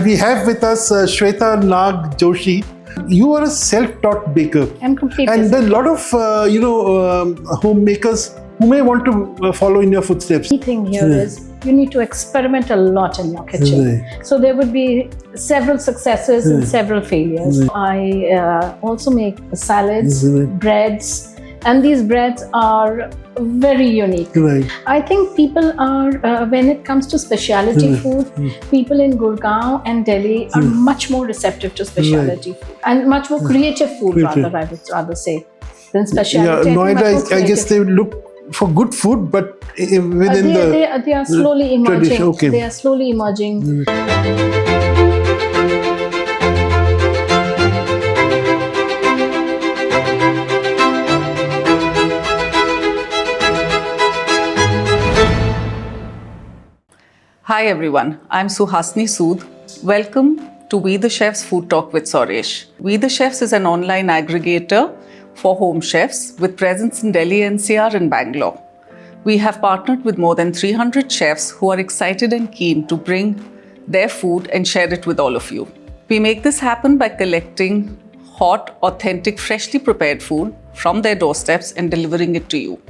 And we have with us Shweta Nag Joshi. You are a self-taught baker. I'm completely. And there are a lot of homemakers who may want to follow in your footsteps. The key thing here is you need to experiment a lot in your kitchen. So there would be several successes and several failures. I also make salads, breads, and these breads are very unique. I think people are, when it comes to specialty food, people in Gurgaon and Delhi are much more receptive to specialty food and much more creative food, rather, I would rather say, than specialty. Yeah, Noida, I guess they look for good food, but within they are slowly emerging. Okay. They are slowly emerging. Hi everyone, I'm Suhasini Sood. Welcome to We the Chefs Food Talk with Sourish. We the Chefs is an online aggregator for home chefs with presence in Delhi, NCR and Bangalore. We have partnered with more than 300 chefs who are excited and keen to bring their food and share it with all of you. We make this happen by collecting hot, authentic, freshly prepared food from their doorsteps and delivering it to you.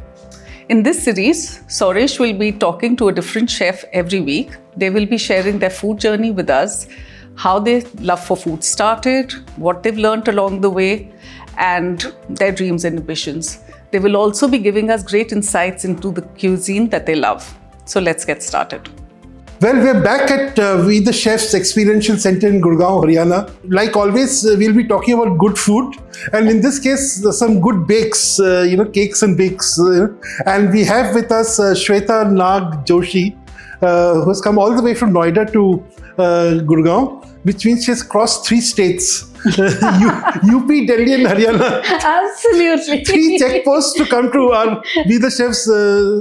In this series, Sourish will be talking to a different chef every week. They will be sharing their food journey with us, how their love for food started, what they've learned along the way, and their dreams and ambitions. They will also be giving us great insights into the cuisine that they love. So let's get started. Well, we're back at We the Chefs Experiential Center in Gurgaon, Haryana. Like always, we'll be talking about good food. And in this case, some good bakes, cakes and bakes. And we have with us Shweta Nag Joshi, who has come all the way from Noida to Gurgaon, which means she has crossed 3 states. UP, Delhi and Haryana. Absolutely. 3 checkposts to come to our We the Chefs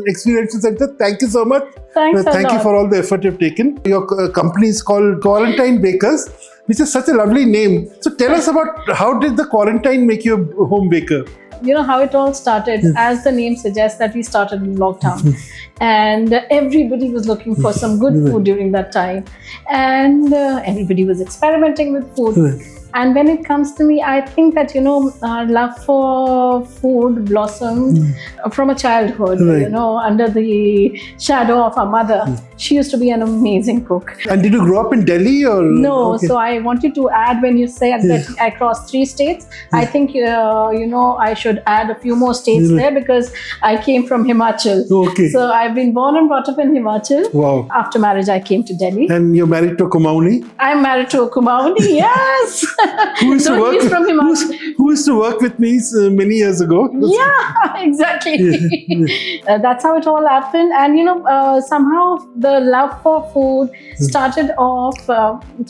Experiential Center. Thank you so much. Thanks Thank you for all the effort you've taken. Your company is called Quarantine Bakers, which is such a lovely name. So tell us about how did the quarantine make you a home baker? You know how it all started, as the name suggests, that we started in lockdown and everybody was looking for some good food during that time, and everybody was experimenting with food. And when it comes to me, I think that, our love for food blossomed from a childhood, under the shadow of our mother. She used to be an amazing cook. And did you grow up in Delhi or? No, so I wanted to add, when you said that I crossed 3 states, I think, I should add a few more states there, because I came from Himachal. Okay. So I've been born and brought up in Himachal. Wow. After marriage, I came to Delhi. And you're married to a Kumauni? I'm married to a Kumauni, yes. Who used to work with me many years ago. Yeah, exactly. That's how it all happened. And somehow the love for food started off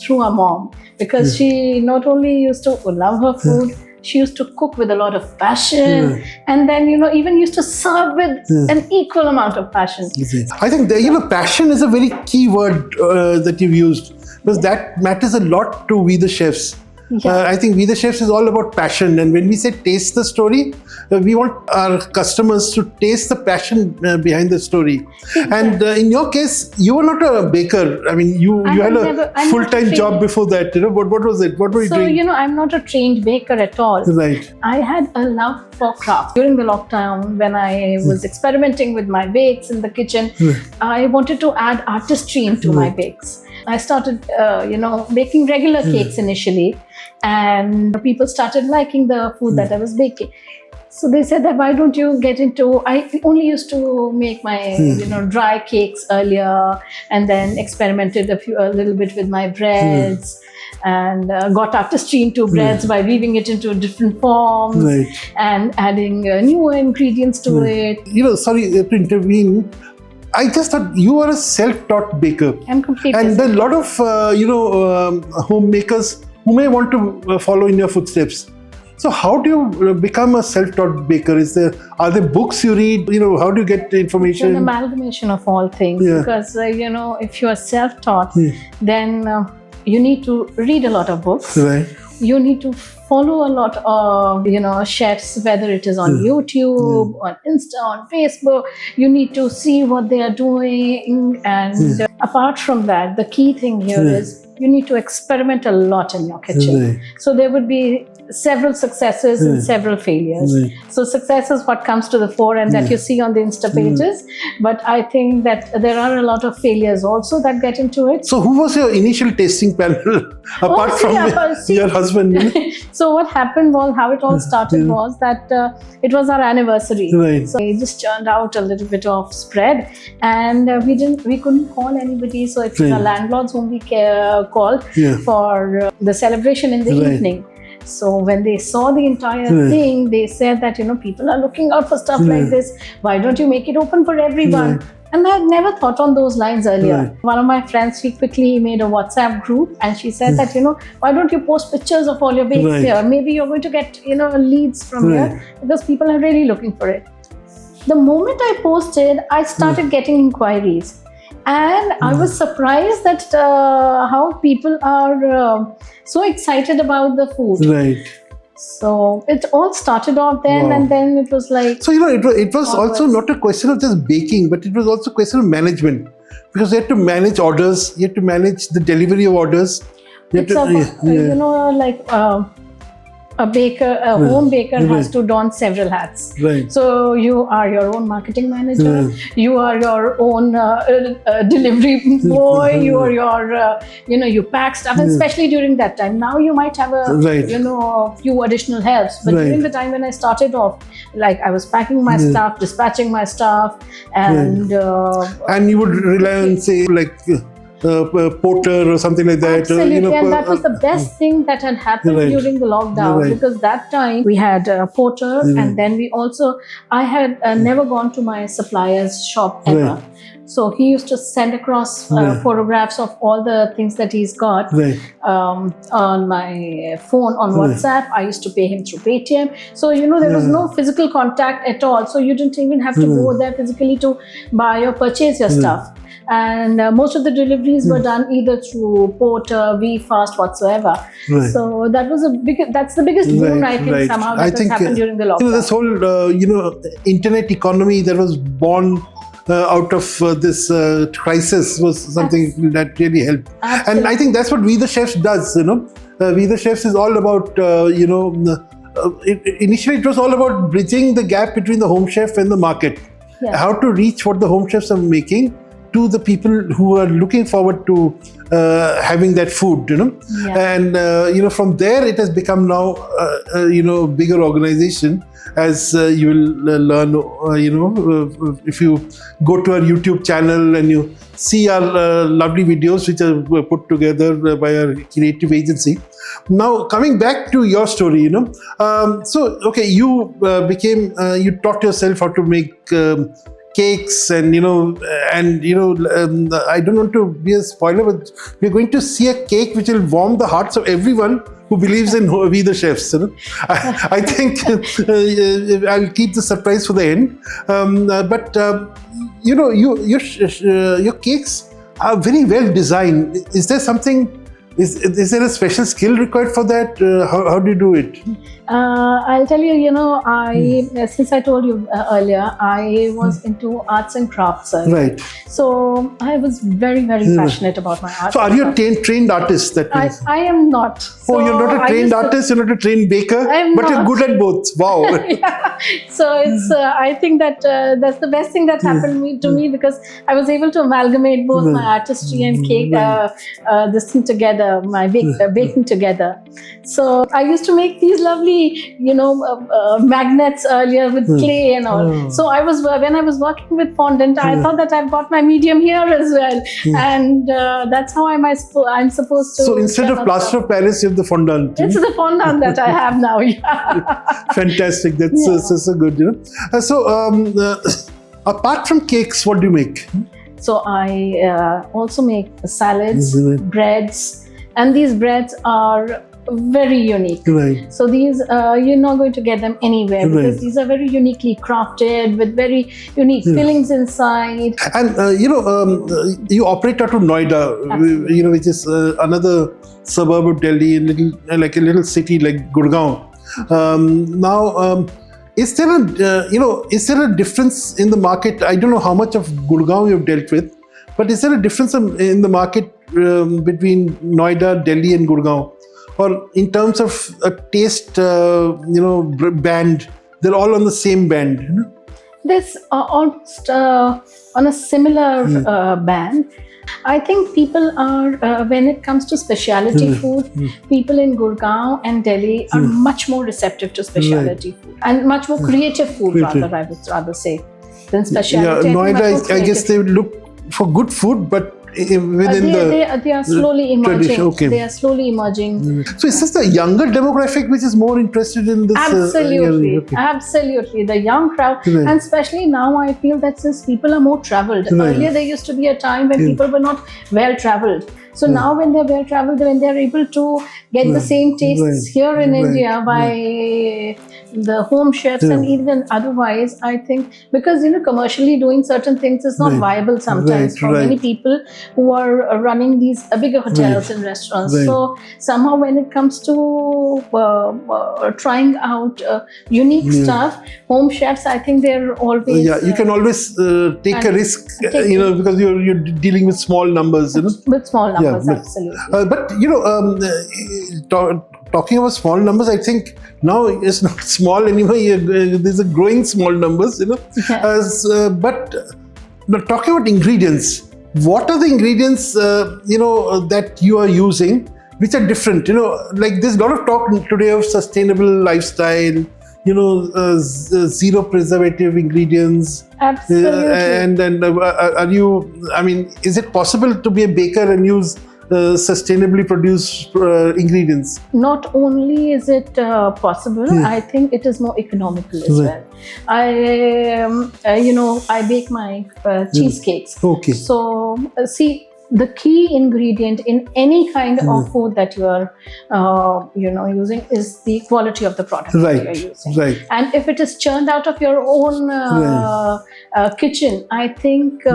through our mom, because she not only used to love her food, she used to cook with a lot of passion, and then even used to serve with an equal amount of passion. I think passion is a very key word that you've used, because that matters a lot to We the Chefs. Yeah. I think We the Chefs is all about passion, and when we say taste the story, we want our customers to taste the passion behind the story. And in your case, you were not a baker. I mean, you had a full-time job before that. What was it? What were you doing? So, I'm not a trained baker at all. Right. I had a love for craft. During the lockdown, when I was experimenting with my bakes in the kitchen, I wanted to add artistry into my bakes. I started, baking regular cakes initially, and people started liking the food that I was baking. So they said that, why don't you get into, I only used to make my, dry cakes earlier, and then experimented a little bit with my breads. And got artistry into breads by weaving it into different forms and adding newer ingredients to it. Sorry to intervene. I just thought you are a self-taught baker. I'm completely. And there are a lot of, homemakers who may want to follow in your footsteps. So how do you become a self-taught baker? Are there books you read? How do you get the information? It's an amalgamation of all things. Because, if you are self-taught, then you need to read a lot of books. Right. You need to follow a lot of, chefs, whether it is on YouTube, on Insta, on Facebook. You need to see what they are doing. And apart from that, the key thing here is you need to experiment a lot in your kitchen. Right. So there would be several successes and several failures. Right. So success is what comes to the fore and that you see on the Insta pages. But I think that there are a lot of failures also that get into it. So who was your initial tasting panel apart from your husband? So what happened was, how it all started was that it was our anniversary. Right. So we just churned out a little bit of spread, and we couldn't call anybody. So it's the landlords whom we called for the celebration in the evening. So when they saw the entire thing, they said that, people are looking out for stuff like this. Why don't you make it open for everyone? And I had never thought on those lines earlier. One of my friends, she quickly made a WhatsApp group and she said that, why don't you post pictures of all your bakes here? Maybe you're going to get, leads from here because people are really looking for it. The moment I posted, I started getting inquiries. And I was surprised that how people are so excited about the food. Right. So it all started off then, and then it was like... So, it was also not a question of just baking, but it was also a question of management. Because you had to manage orders, you had to manage the delivery of orders. A baker, a home baker has to don several hats. Right. So you are your own marketing manager, you are your own delivery boy, you are your, you pack stuff, and especially during that time. Now you might have a few additional helps, but during the time when I started off, like I was packing my stuff, dispatching my stuff, and you would rely on, say, like porter or something like that. Absolutely, and that was the best thing that had happened during the lockdown, because that time we had a porter, and then I had never gone to my supplier's shop ever. So he used to send across photographs of all the things that he's got on my phone, on WhatsApp. I used to pay him through Paytm. So, there was no physical contact at all. So you didn't even have to go there physically to buy or purchase your stuff. And most of the deliveries were done either through porter, VFast, whatsoever. So that's the biggest boon I think somehow that has happened during the lockdown. This whole internet economy that was born out of this crisis was something that really helped. And I think that's what We the Chefs does. We the Chefs is all about initially it was all about bridging the gap between the home chef and the market. How to reach what the home chefs are making to the people who are looking forward to having that food, and from there it has become now bigger organization, as you will learn, if you go to our YouTube channel and you see our lovely videos which are put together by our creative agency. Now coming back to your story, so okay, you you taught yourself how to make cakes, and I don't want to be a spoiler, but we're going to see a cake which will warm the hearts of everyone who believes in We the Chefs. I think I'll keep the surprise for the end. But your cakes are very well designed. Is there something? Is there a special skill required for that? How do you do it? I'll tell you, since I told you earlier, I was into arts and crafts. Right. So I was very, very passionate about my art. So are you a trained artist? That means? I am not. So you're not a trained artist, you're not a trained baker, but you're good at both. Wow. So it's, I think that that's the best thing that happened to me, because I was able to amalgamate both my artistry and cake, this thing together, my baking together. So I used to make these lovely, magnets earlier with clay and all. So when I was working with fondant, I thought that I've got my medium here as well, and that's how I'm supposed to. So instead of plaster of Paris, you have the fondant. It's the fondant that I have now. Fantastic. That's so good. Apart from cakes, what do you make? So I also make salads, breads, and these breads are very unique. Right. So these you're not going to get them anywhere, because these are very uniquely crafted with very unique fillings inside. And you operate out of Noida, which is another suburb of Delhi, like a little city like Gurgaon. Is there a difference in the market? I don't know how much of Gurgaon you've dealt with, but is there a difference in the market between Noida, Delhi, and Gurgaon, or in terms of a taste, band, they're all on the same band. You know? This almost on a similar band. I think people are, when it comes to specialty food, people in Gurgaon and Delhi are much more receptive to specialty food and much more creative food, rather, I would rather say, than specialty. Yeah, Noida, I guess they look for good food, but within they are slowly emerging. Tradition. Okay. They are slowly emerging. So is this the younger demographic which is more interested in this? Absolutely, Okay. absolutely. The young crowd, Right. and especially now, I feel that since people are more travelled. Right. Earlier, there used to be a time when people were not well travelled. So now, when they're well travelled, when they're able to get the same tastes here in India by the home chefs and even otherwise, I think because commercially doing certain things is not viable sometimes for many people who are running these bigger hotels and restaurants. So somehow, when it comes to trying out unique stuff, home chefs, I think they're always you can always take a risk, because you're dealing with small numbers, with small numbers, absolutely. But talking about small numbers, I think now it's not small anymore. There's a growing small numbers, but now talking about ingredients, what are the ingredients that you are using which are different? Like there's a lot of talk today of sustainable lifestyle. Zero preservative ingredients. Absolutely. And are you? I mean, is it possible to be a baker and use sustainably produced ingredients? Not only is it possible, I think it is more economical as well. I bake my cheesecakes. Okay. So see, the key ingredient in any kind of food that you are using is the quality of the product that you are using. Right. And if it is churned out of your own kitchen, I think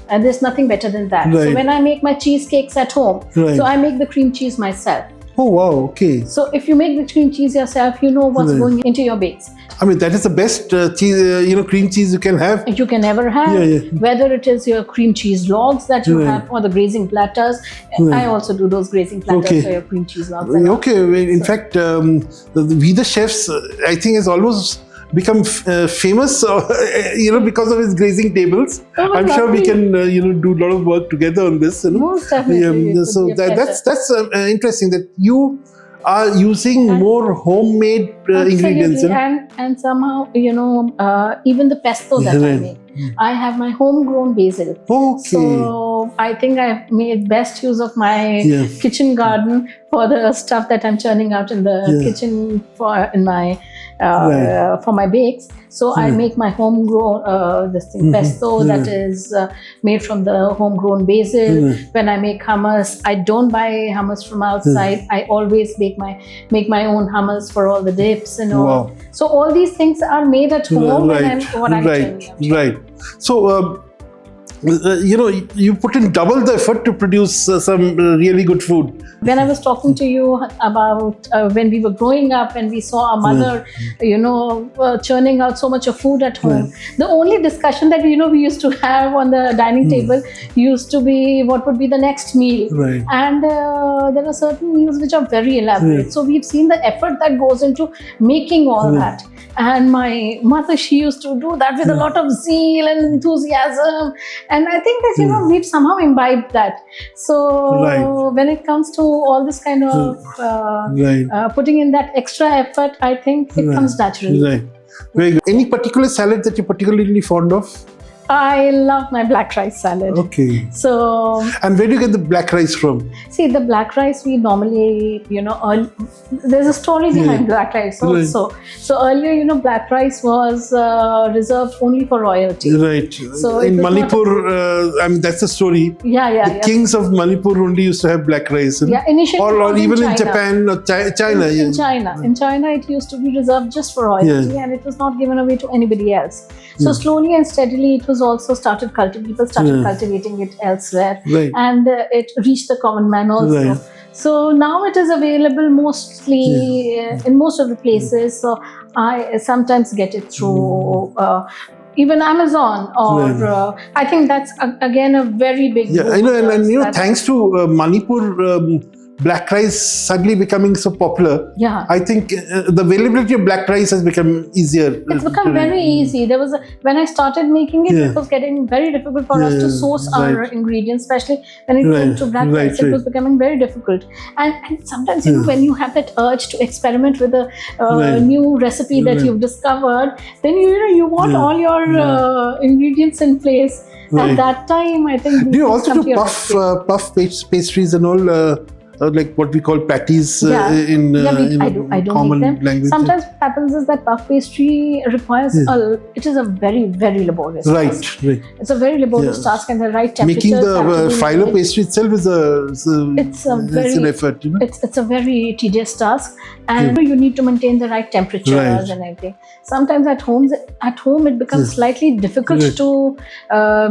and there's nothing better than that. So when I make my cheesecakes at home, so I make the cream cheese myself. Oh wow, okay. So if you make the cream cheese yourself, you know what's going into your bakes. I mean, that is the best cheese, cream cheese you can have. You can ever have, whether it is your cream cheese logs that you have or the grazing platters. I also do those grazing platters for your cream cheese logs. Okay, in fact, We the Chefs, I think, has almost become famous, because of his grazing tables. I'm sure we can, do a lot of work together on this. Most definitely. So that's interesting that you are using more homemade ingredients. And somehow, even the pesto that I make, I have my homegrown basil. Okay. So I think I've made best use of my kitchen garden for the stuff that I'm churning out in the kitchen for my bakes. So I make my homegrown pesto that is made from the homegrown basil. When I make hummus, I don't buy hummus from outside. I always make my own hummus for all the dips and all. Wow. So all these things are made at home, and I'm churning out. Right. So you put in double the effort to produce some really good food. When I was talking to you about when we were growing up and we saw our mother, churning out so much of food at home, the only discussion that we used to have on the dining table used to be what would be the next meal. Right. And there are certain meals which are very elaborate. So we've seen the effort that goes into making all that. And my mother, she used to do that with a lot of zeal and enthusiasm. And I think that, we've somehow imbibed that. So when it comes to all this kind of putting in that extra effort, I think it comes naturally. Right. Very good. Any particular salad that you're particularly fond of? I love my black rice salad. Okay. So. And where do you get the black rice from? See, the black rice we normally, there's a story behind black rice also. So earlier, black rice was reserved only for royalty. Right. So in Manipur, that's the story. The kings of Manipur only used to have black rice. Initially. Or even in Japan or China. In China, it used to be reserved just for royalty and it was not given away to anybody else. So slowly and steadily, it was also started people started cultivating it elsewhere, and it reached the common man also. So now it is available mostly in most of the places. So I sometimes get it through even Amazon, or I think that's again a very big. Yeah, I know, and you know, thanks to Manipur. Black rice suddenly becoming so popular. Yeah. I think the availability of black rice has become easier. It's become very easy. There was when I started making it, it was getting very difficult for us to source our ingredients, especially when it came to black rice. It was becoming very difficult. And sometimes, you know, when you have that urge to experiment with a new recipe that you've discovered, then you want all your ingredients in place. At that time, I think. Do you also do puff pastries and all? Like what we call patties in I do common make them. language. Sometimes what happens is that puff pastry requires it is a very, very laborious task. Right. It's a very laborious task, and the right temperature. Making the phyllo pastry itself is an effort. You know? It's a very tedious task, and you need to maintain the right temperatures and everything. Sometimes at home it becomes slightly difficult to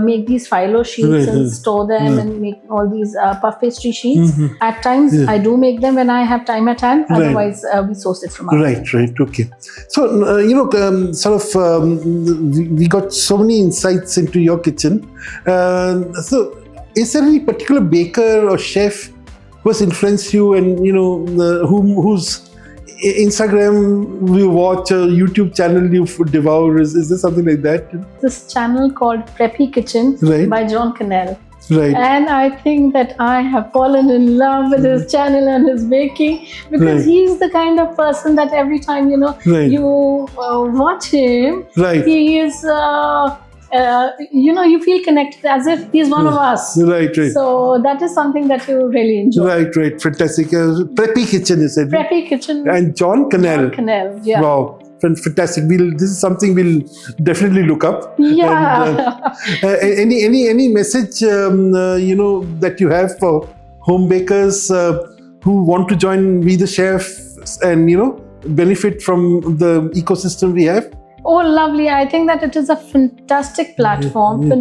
make these phyllo sheets and store them and make all these puff pastry sheets. At times I do make them when I have time at hand. Otherwise, we source it from outside. Right. Okay. So we got so many insights into your kitchen. So, is there any particular baker or chef who has influenced you, and whose Instagram you watch, or YouTube channel you devour? Is there something like that? This channel called Preppy Kitchen by John Cannell. Right. And I think that I have fallen in love with his channel and his baking, because he's the kind of person that every time you watch him, he is you feel connected as if he's one of us. Right. So that is something that you really enjoy. Right. Fantastic. Preppy Kitchen, you said. Preppy Kitchen. And John Cannell. Yeah. Wow. Fantastic. This is something we'll definitely look up. Yeah. And, any message that you have for home bakers who want to join We the Chef and benefit from the ecosystem we have? Oh, lovely. I think that it is a fantastic platform,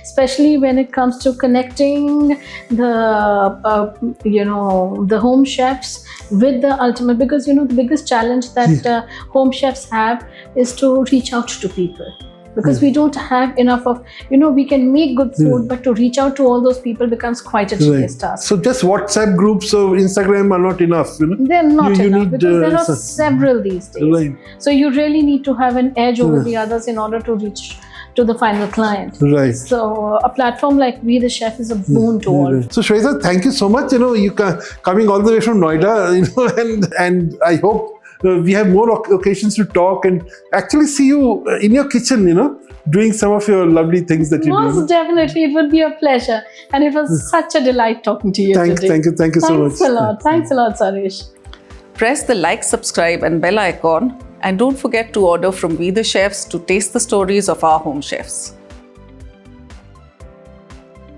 especially when it comes to connecting the home chefs with the ultimate, because the biggest challenge that home chefs have is to reach out to people. Because we don't have enough of, we can make good food, but to reach out to all those people becomes quite a tedious task. So just WhatsApp groups or Instagram are not enough, They're not enough, because there are several these days. So you really need to have an edge over the others in order to reach to the final client. So a platform like We the Chef is a boon to all. So Shweta, thank you so much. You coming all the way from Noida, and I hope we have more occasions to talk and actually see you in your kitchen, doing some of your lovely things that you do. Most definitely, it would be a pleasure. And it was such a delight talking to you today. Thank you so much. Thanks a lot, Sourish. Press the like, subscribe and bell icon, and don't forget to order from We the Chefs to taste the stories of our home chefs.